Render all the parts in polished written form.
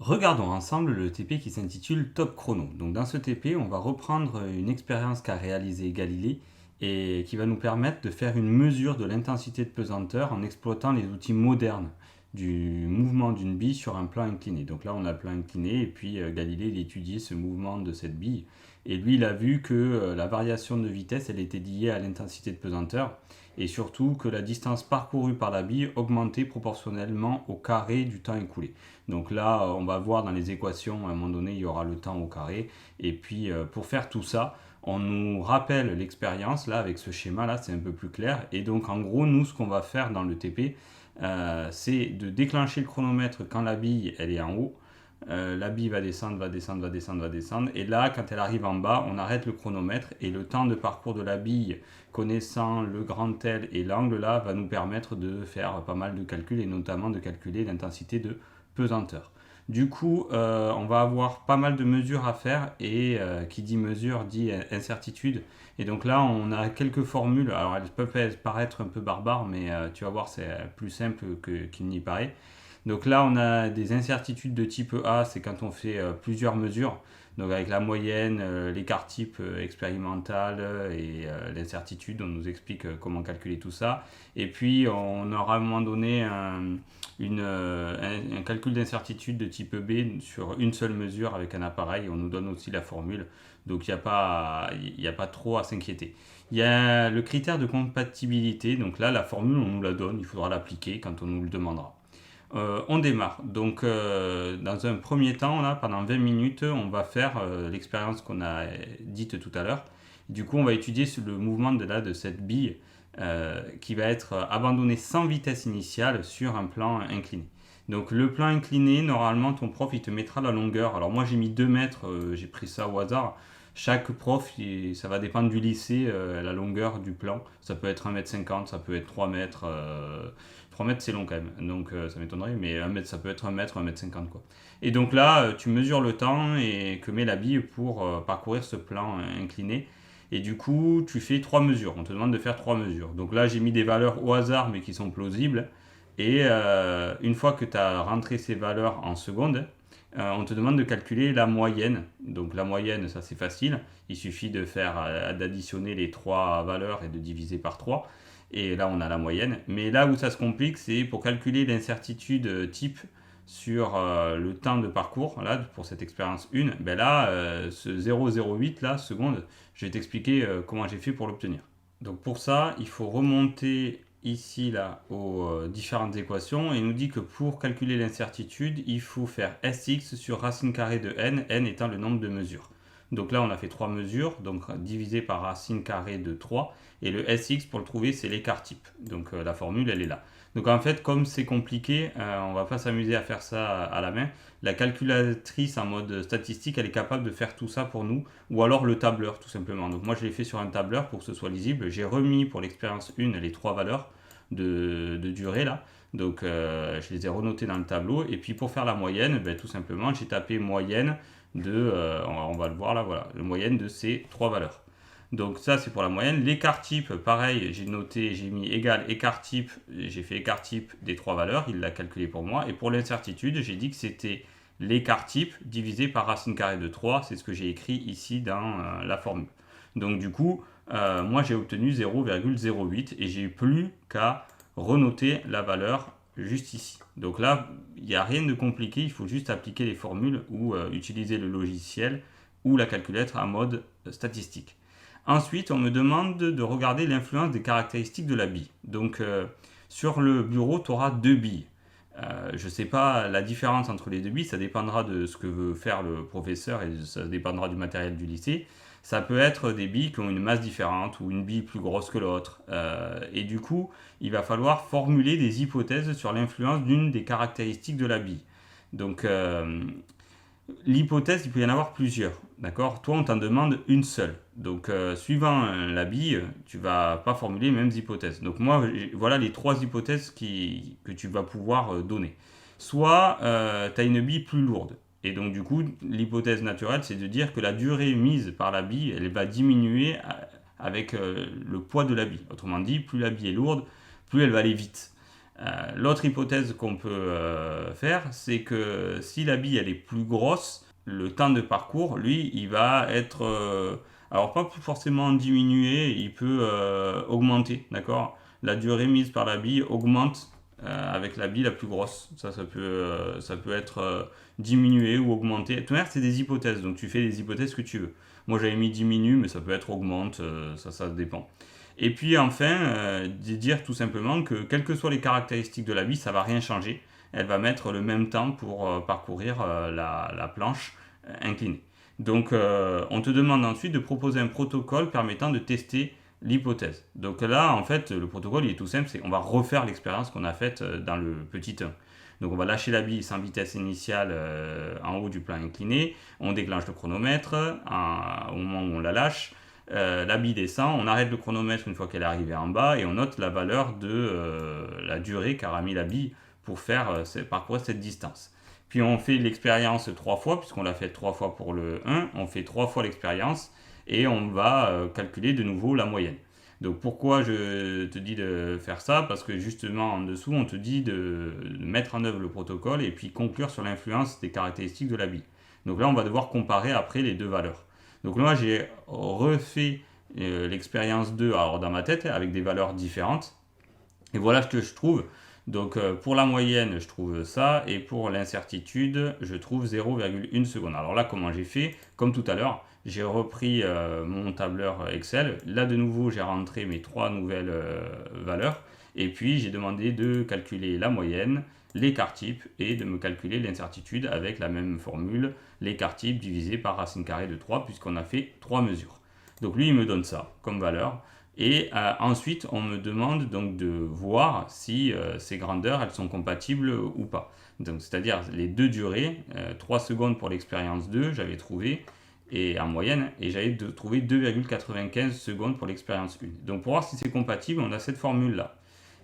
Regardons ensemble le TP qui s'intitule Top Chrono. Donc dans ce TP, on va reprendre une expérience qu'a réalisée Galilée et qui va nous permettre de faire une mesure de l'intensité de pesanteur en exploitant les outils modernes du mouvement d'une bille sur un plan incliné. Donc là, on a le plan incliné et puis Galilée il étudiait ce mouvement de cette bille et lui, il a vu que la variation de vitesse, elle était liée à l'intensité de pesanteur et surtout que la distance parcourue par la bille augmentait proportionnellement au carré du temps écoulé. Donc là, on va voir dans les équations, à un moment donné, il y aura le temps au carré. Et puis, pour faire tout ça, on nous rappelle l'expérience, là, avec ce schéma-là, c'est un peu plus clair. Et donc, en gros, nous, ce qu'on va faire dans le TP, c'est de déclencher le chronomètre quand la bille, elle est en haut. La bille va descendre, va descendre, va descendre, va descendre. Et là, quand elle arrive en bas, on arrête le chronomètre et le temps de parcours de la bille, connaissant le grand L et l'angle là, va nous permettre de faire pas mal de calculs et notamment de calculer l'intensité de pesanteur. Du coup, on va avoir pas mal de mesures à faire et qui dit mesure dit incertitude. Et donc là, on a quelques formules. Alors elles peuvent paraître un peu barbares, mais tu vas voir, c'est plus simple qu'il n'y paraît. Donc là, on a des incertitudes de type A, c'est quand on fait plusieurs mesures. Donc avec la moyenne, l'écart type expérimental et l'incertitude, on nous explique comment calculer tout ça. Et puis on aura à un moment donné un calcul d'incertitude de type B sur une seule mesure avec un appareil. On nous donne aussi la formule. Donc il n'y a pas trop à s'inquiéter. Il y a le critère de compatibilité. Donc là, la formule, on nous la donne. Il faudra l'appliquer quand on nous le demandera. On démarre. Donc, dans un premier temps, là, pendant 20 minutes, on va faire l'expérience qu'on a dite tout à l'heure. Du coup, on va étudier le mouvement de cette bille qui va être abandonnée sans vitesse initiale sur un plan incliné. Donc, le plan incliné, normalement, ton prof, il te mettra la longueur. Alors, moi, j'ai mis 2 mètres, j'ai pris ça au hasard. Chaque prof, ça va dépendre du lycée, la longueur du plan. Ça peut être 1,50 m, ça peut être 3 mètres. 3 mètres, c'est long quand même, donc ça m'étonnerait, mais 1 mètre, ça peut être 1 mètre, 1,50 m quoi. Et donc là, tu mesures le temps et que met la bille pour parcourir ce plan incliné. Et du coup, tu fais 3 mesures. On te demande de faire 3 mesures. Donc là, j'ai mis des valeurs au hasard, mais qui sont plausibles. Et une fois que tu as rentré ces valeurs en secondes, on te demande de calculer la moyenne. Donc la moyenne, ça c'est facile. Il suffit d'additionner les 3 valeurs et de diviser par 3. Et là, on a la moyenne. Mais là où ça se complique, c'est pour calculer l'incertitude type sur le temps de parcours, là, pour cette expérience 1, ben là, ce 0,08 là, secondes, je vais t'expliquer comment j'ai fait pour l'obtenir. Donc pour ça, il faut remonter ici là aux différentes équations et il nous dit que pour calculer l'incertitude, il faut faire Sx sur racine carrée de n étant le nombre de mesures. Donc là, on a fait 3 mesures, donc divisé par racine carrée de 3. Et le Sx, pour le trouver, c'est l'écart type. Donc la formule, elle est là. Donc en fait, comme c'est compliqué, on va pas s'amuser à faire ça à la main. La calculatrice en mode statistique, elle est capable de faire tout ça pour nous. Ou alors le tableur, tout simplement. Donc moi, je l'ai fait sur un tableur pour que ce soit lisible. J'ai remis pour l'expérience 1 les 3 valeurs de durée là. Donc je les ai renotées dans le tableau. Et puis pour faire la moyenne, ben, tout simplement, j'ai tapé moyenne on va le voir là, voilà, la moyenne de ces 3 valeurs. Donc ça c'est pour la moyenne. L'écart type, pareil, j'ai mis égal écart type, j'ai fait écart type des 3 valeurs, il l'a calculé pour moi. Et pour l'incertitude, j'ai dit que c'était l'écart type divisé par racine carrée de 3, c'est ce que j'ai écrit ici dans la formule. Donc du coup, moi j'ai obtenu 0,08 et j'ai plus qu'à renoter la valeur juste ici. Donc là, il n'y a rien de compliqué, il faut juste appliquer les formules ou utiliser le logiciel ou la calculatrice en mode statistique. Ensuite, on me demande de regarder l'influence des caractéristiques de la bille. Donc sur le bureau, tu auras 2 billes. Je ne sais pas la différence entre les 2 billes, ça dépendra de ce que veut faire le professeur et ça dépendra du matériel du lycée. Ça peut être des billes qui ont une masse différente ou une bille plus grosse que l'autre. Et du coup, il va falloir formuler des hypothèses sur l'influence d'une des caractéristiques de la bille. Donc, l'hypothèse, il peut y en avoir plusieurs. D'accord. Toi, on t'en demande une seule. Donc, suivant la bille, tu vas pas formuler les mêmes hypothèses. Donc, moi, voilà les 3 hypothèses que tu vas pouvoir donner. Soit tu as une bille plus lourde. Et donc, du coup, l'hypothèse naturelle, c'est de dire que la durée mise par la bille, elle va diminuer avec le poids de la bille. Autrement dit, plus la bille est lourde, plus elle va aller vite. L'autre hypothèse qu'on peut faire, c'est que si la bille elle est plus grosse, le temps de parcours, lui, il va être, alors pas forcément diminué, il peut augmenter, la durée mise par la bille augmente avec la bille la plus grosse. Ça peut être diminué ou augmenté. De toute manière, c'est des hypothèses, donc tu fais les hypothèses que tu veux. Moi, j'avais mis diminue, mais ça peut être augmente, ça dépend. Et puis enfin, de dire tout simplement que quelles que soient les caractéristiques de la bille, ça va rien changer. Elle va mettre le même temps pour parcourir la planche inclinée. Donc on te demande ensuite de proposer un protocole permettant de tester l'hypothèse. Donc là, en fait, le protocole il est tout simple, c'est qu'on va refaire l'expérience qu'on a faite dans le petit 1. Donc on va lâcher la bille sans vitesse initiale en haut du plan incliné, on déclenche le chronomètre au moment où on la lâche, la bille descend, on arrête le chronomètre une fois qu'elle est arrivée en bas et on note la valeur de la durée qu'a mis la bille pour parcourir cette distance. Puis on fait l'expérience 3 fois, puisqu'on l'a fait 3 fois pour le 1, on fait 3 fois l'expérience et on va calculer de nouveau la moyenne. Donc pourquoi je te dis de faire ça? Parce que justement en dessous on te dit de mettre en œuvre le protocole et puis conclure sur l'influence des caractéristiques de la bille. Donc là on va devoir comparer après les deux valeurs. Donc là j'ai refait l'expérience 2 alors dans ma tête avec des valeurs différentes. Et voilà ce que je trouve. Donc pour la moyenne, je trouve ça, et pour l'incertitude, je trouve 0,1 seconde. Alors là, comment j'ai fait? Comme tout à l'heure, j'ai repris mon tableur Excel. Là, de nouveau, j'ai rentré mes trois nouvelles valeurs, et puis j'ai demandé de calculer la moyenne, l'écart type, et de me calculer l'incertitude avec la même formule, l'écart type divisé par racine carrée de 3, puisqu'on a fait 3 mesures. Donc lui, il me donne ça comme valeur. Et ensuite, on me demande donc de voir si ces grandeurs elles sont compatibles ou pas. Donc, c'est-à-dire les deux durées, 3 secondes pour l'expérience 2, j'avais trouvé, et en moyenne, et j'avais trouvé 2,95 secondes pour l'expérience 1. Donc pour voir si c'est compatible, on a cette formule-là.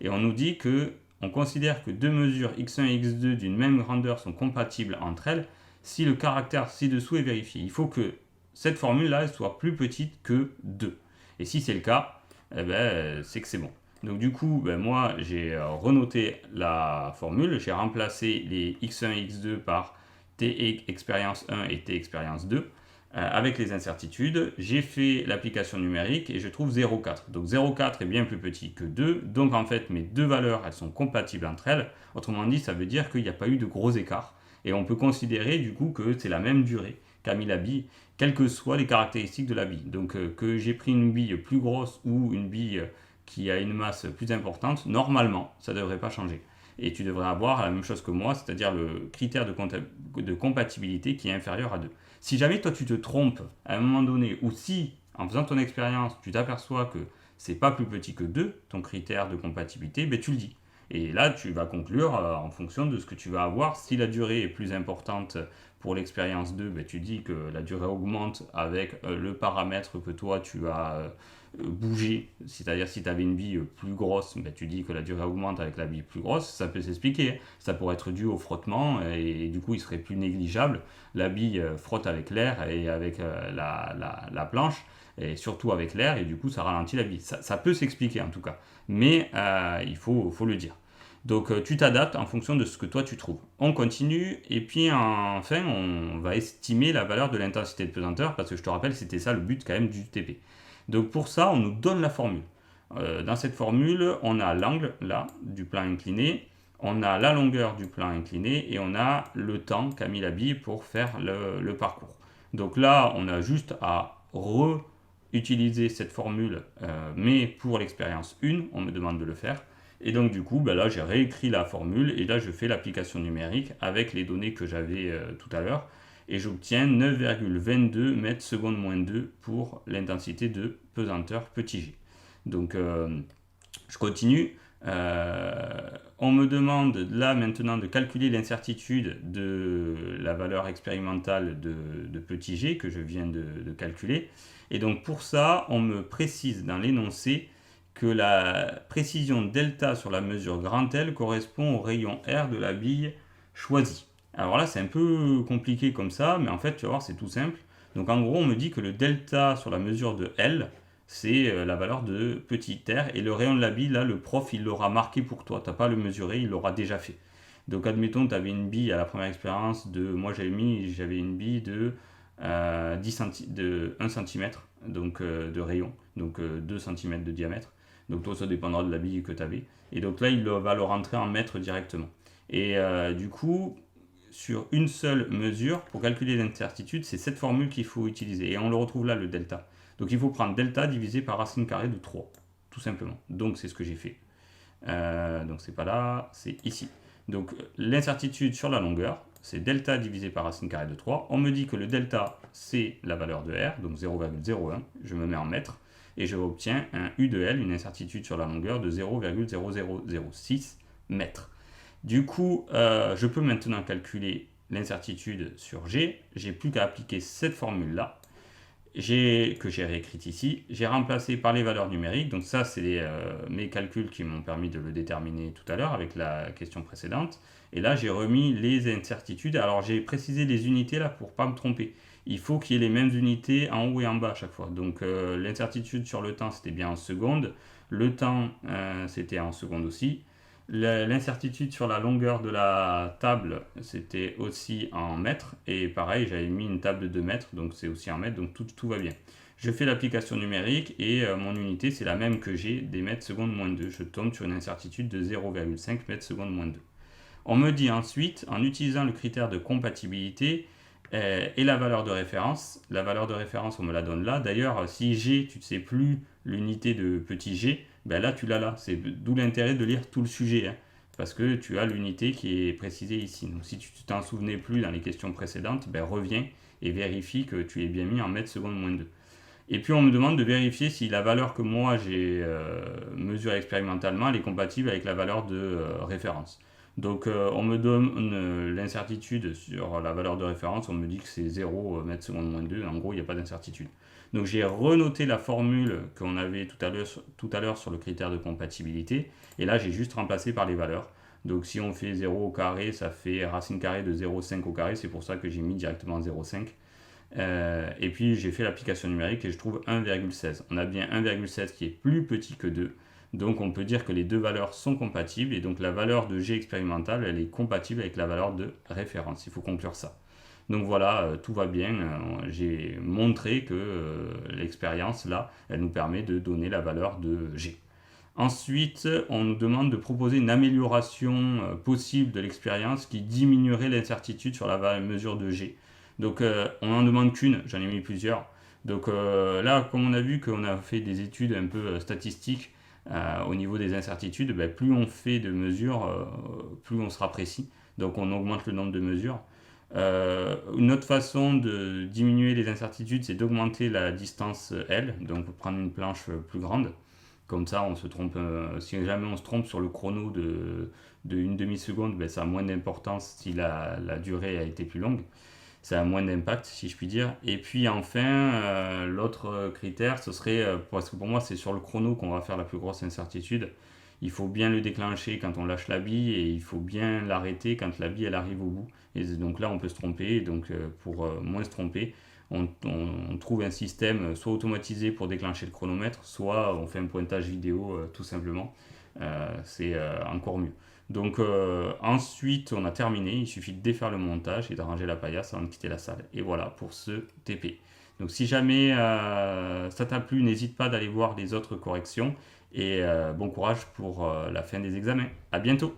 Et on nous dit que on considère que deux mesures x1 et x2 d'une même grandeur sont compatibles entre elles si le caractère ci-dessous est vérifié. Il faut que cette formule-là soit plus petite que 2. Et si c'est le cas, eh ben, c'est que c'est bon. Donc du coup, ben, moi, j'ai renoté la formule, j'ai remplacé les x1 et x2 par t expérience 1 et t expérience 2 avec les incertitudes. J'ai fait l'application numérique et je trouve 0,4. Donc 0,4 est bien plus petit que 2. Donc en fait, mes deux valeurs, elles sont compatibles entre elles. Autrement dit, ça veut dire qu'il n'y a pas eu de gros écarts. Et on peut considérer du coup que c'est la même durée qu'a mis la bille, quelles que soient les caractéristiques de la bille. Donc que j'ai pris une bille plus grosse ou une bille qui a une masse plus importante, normalement, ça ne devrait pas changer. Et tu devrais avoir la même chose que moi, c'est-à-dire le critère de compatibilité qui est inférieur à 2. Si jamais toi tu te trompes à un moment donné, ou si en faisant ton expérience tu t'aperçois que c'est pas plus petit que 2, ton critère de compatibilité, ben tu le dis. Et là, tu vas conclure en fonction de ce que tu vas avoir. Si la durée est plus importante pour l'expérience 2, ben, tu dis que la durée augmente avec le paramètre que toi tu as bougé. C'est-à-dire si tu avais une bille plus grosse, ben, tu dis que la durée augmente avec la bille plus grosse. Ça peut s'expliquer. Ça pourrait être dû au frottement et du coup il serait plus négligeable. La bille frotte avec l'air et avec la planche et surtout avec l'air, et du coup ça ralentit la bille. Ça peut s'expliquer en tout cas, mais il faut le dire. Donc tu t'adaptes en fonction de ce que toi tu trouves. On continue, et puis enfin on va estimer la valeur de l'intensité de pesanteur, parce que je te rappelle c'était ça le but quand même du TP. Donc pour ça on nous donne la formule. Dans cette formule on a l'angle là du plan incliné, on a la longueur du plan incliné et on a le temps qu'a mis la bille pour faire le parcours. Donc là on a juste à utiliser cette formule, mais pour l'expérience 1, on me demande de le faire. Et donc du coup, ben là j'ai réécrit la formule et là je fais l'application numérique avec les données que j'avais tout à l'heure. Et j'obtiens 9,22 mètres secondes moins 2 pour l'intensité de pesanteur petit g. Donc je continue. On me demande là maintenant de calculer l'incertitude de la valeur expérimentale de petit g que je viens de calculer. Et donc pour ça, on me précise dans l'énoncé que la précision delta sur la mesure grand L correspond au rayon R de la bille choisie. Alors là, c'est un peu compliqué comme ça, mais en fait, tu vas voir, c'est tout simple. Donc en gros, on me dit que le delta sur la mesure de L, c'est la valeur de petit r. Et le rayon de la bille, là, le prof, il l'aura marqué pour toi. Tu n'as pas à le mesurer, il l'aura déjà fait. Donc, admettons, tu avais une bille à la première expérience de. Moi, j'avais une bille de, 1 cm donc, de rayon, donc 2 cm de diamètre. Donc, toi, ça dépendra de la bille que tu avais. Et donc là, il va le rentrer en mètres directement. Et du coup, sur une seule mesure, pour calculer l'incertitude, c'est cette formule qu'il faut utiliser. Et on le retrouve là, le delta. Donc il faut prendre delta divisé par racine carrée de 3, tout simplement. Donc c'est ce que j'ai fait. Donc c'est pas là, c'est ici. Donc l'incertitude sur la longueur, c'est delta divisé par racine carrée de 3. On me dit que le delta, c'est la valeur de R, donc 0,01. Je me mets en mètres et je obtiens un U de L, une incertitude sur la longueur de 0,0006 mètres. Du coup, je peux maintenant calculer l'incertitude sur G. J'ai plus qu'à appliquer cette formule-là, que j'ai réécrite ici. J'ai remplacé par les valeurs numériques. Donc ça, c'est mes calculs qui m'ont permis de le déterminer tout à l'heure avec la question précédente. Et là, j'ai remis les incertitudes. Alors, j'ai précisé les unités là pour ne pas me tromper. Il faut qu'il y ait les mêmes unités en haut et en bas à chaque fois. Donc, l'incertitude sur le temps, c'était bien en secondes. Le temps, c'était en secondes aussi. L'incertitude sur la longueur de la table, c'était aussi en mètres. Et pareil, j'avais mis une table de 2 mètres, donc c'est aussi en mètres, donc tout va bien. Je fais l'application numérique et mon unité, c'est la même que j'ai, des mètres secondes moins 2. Je tombe sur une incertitude de 0,5 mètres secondes moins 2. On me dit ensuite, en utilisant le critère de compatibilité et la valeur de référence on me la donne là. D'ailleurs, si G, tu ne sais plus l'unité de petit g, ben là tu l'as là. C'est d'où l'intérêt de lire tout le sujet, hein, parce que tu as l'unité qui est précisée ici. Donc si tu t'en souvenais plus dans les questions précédentes, ben reviens et vérifie que tu es bien mis en mètres secondes moins 2. Et puis on me demande de vérifier si la valeur que moi j'ai mesurée expérimentalement elle est compatible avec la valeur de référence. Donc on me donne l'incertitude sur la valeur de référence, on me dit que c'est 0 mètres secondes moins 2, en gros il n'y a pas d'incertitude. Donc j'ai renoté la formule qu'on avait tout à l'heure sur le critère de compatibilité, et là j'ai juste remplacé par les valeurs. Donc si on fait 0 au carré, ça fait racine carrée de 0,5 au carré, c'est pour ça que j'ai mis directement 0,5. Et puis j'ai fait l'application numérique et je trouve 1,16. On a bien 1,16 qui est plus petit que 2. Donc on peut dire que les deux valeurs sont compatibles et donc la valeur de G expérimentale elle est compatible avec la valeur de référence. Il faut conclure ça. Donc voilà, tout va bien. J'ai montré que l'expérience là, elle nous permet de donner la valeur de G. Ensuite, on nous demande de proposer une amélioration possible de l'expérience qui diminuerait l'incertitude sur la mesure de G. Donc on n'en demande qu'une, j'en ai mis plusieurs. Donc là, comme on a vu qu'on a fait des études un peu statistiques au niveau des incertitudes, ben, plus on fait de mesures, plus on sera précis. Donc on augmente le nombre de mesures. Une autre façon de diminuer les incertitudes, c'est d'augmenter la distance L, donc prendre une planche plus grande. Comme ça, on se trompe. Si jamais on se trompe sur le chrono de une demi-seconde, ben, ça a moins d'importance si la durée a été plus longue. Ça a moins d'impact, si je puis dire. Et puis enfin, l'autre critère, ce serait, parce que pour moi, c'est sur le chrono qu'on va faire la plus grosse incertitude. Il faut bien le déclencher quand on lâche la bille et il faut bien l'arrêter quand la bille elle arrive au bout. Et donc là, on peut se tromper. Donc pour moins se tromper, on trouve un système soit automatisé pour déclencher le chronomètre, soit on fait un pointage vidéo tout simplement. C'est encore mieux. Donc ensuite, on a terminé. Il suffit de défaire le montage et d'arranger la paillasse avant de quitter la salle. Et voilà pour ce TP. Donc si jamais ça t'a plu, n'hésite pas d'aller voir les autres corrections. Et bon courage pour la fin des examens. À bientôt!